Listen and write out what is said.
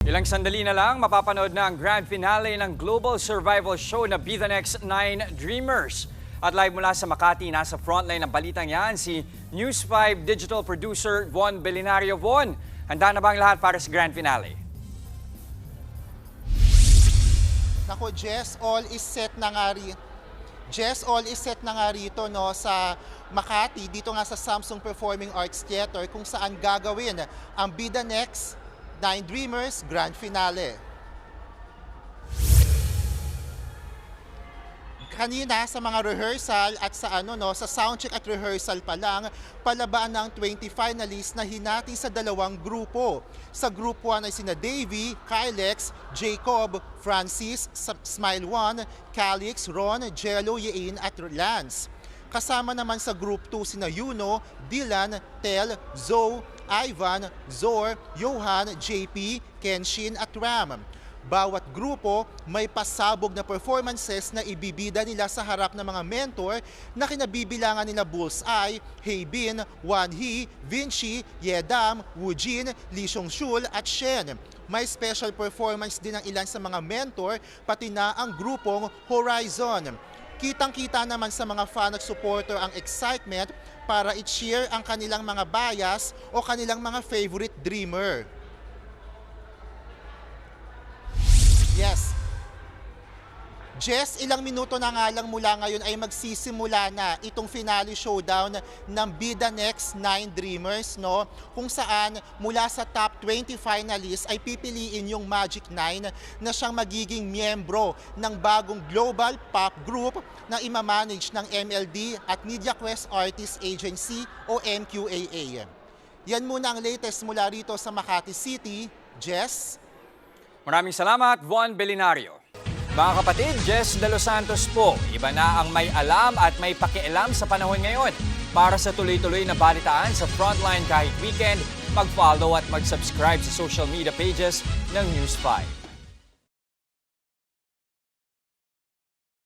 Ilang sandali na lang, mapapanood na ang grand finale ng global survival show na Be The Next 9 Dreamers. At live mula sa Makati, nasa frontline ng balitang yan, si News 5 digital producer Von Belinario. Von, handa na ba ang lahat para sa grand finale? Nako, Jess, all is set na nga rito no, sa Makati, dito nga sa Samsung Performing Arts Theater, kung saan gagawin ang Be The Next 9 Dreamers Grand Finale. Kanina sa mga rehearsal at sa sa soundcheck at rehearsal pa lang, palabaan ng 20 finalists na hinati sa dalawang grupo. Sa group 1 ay sina Davey, Kylex, Jacob, Francis, Smile 1, Calix, Ron, Jello, Yein at Lance. Kasama naman sa group 2 sina Yuno, Dylan, Tel, Zoe, Ivan, Zor, Johan, JP, Kenshin at Ram. Bawat grupo may pasabog na performances na ibibida nila sa harap ng mga mentor na kinabibilangan nila Bullseye, Haybin, Wanhee, Vinci, Yedam, Wujin, Lee Xiongshul at Shen. May special performance din ng ilan sa mga mentor pati na ang grupong Horizon. Kitang-kita naman sa mga fan at supporter ang excitement para i-cheer ang kanilang mga bias o kanilang mga favorite dreamer. Yes. Jess, ilang minuto na nga lang mula ngayon ay magsisimula na itong finale showdown ng Be The Next 9 Dreamers, no? Kung saan mula sa top 20 finalists ay pipiliin yung Magic 9 na siyang magiging miyembro ng bagong global pop group na imamanage ng MLD at Media Quest Artists Agency o MQAA. Yan muna ang latest mula rito sa Makati City. Jess? Maraming salamat, Von Belinario. Mga kapatid, Jess De Los Santos po. Iba na ang may alam at may pakialam sa panahon ngayon. Para sa tuloy-tuloy na balitaan sa Frontline kahit weekend, mag-follow at mag-subscribe sa social media pages ng News 5.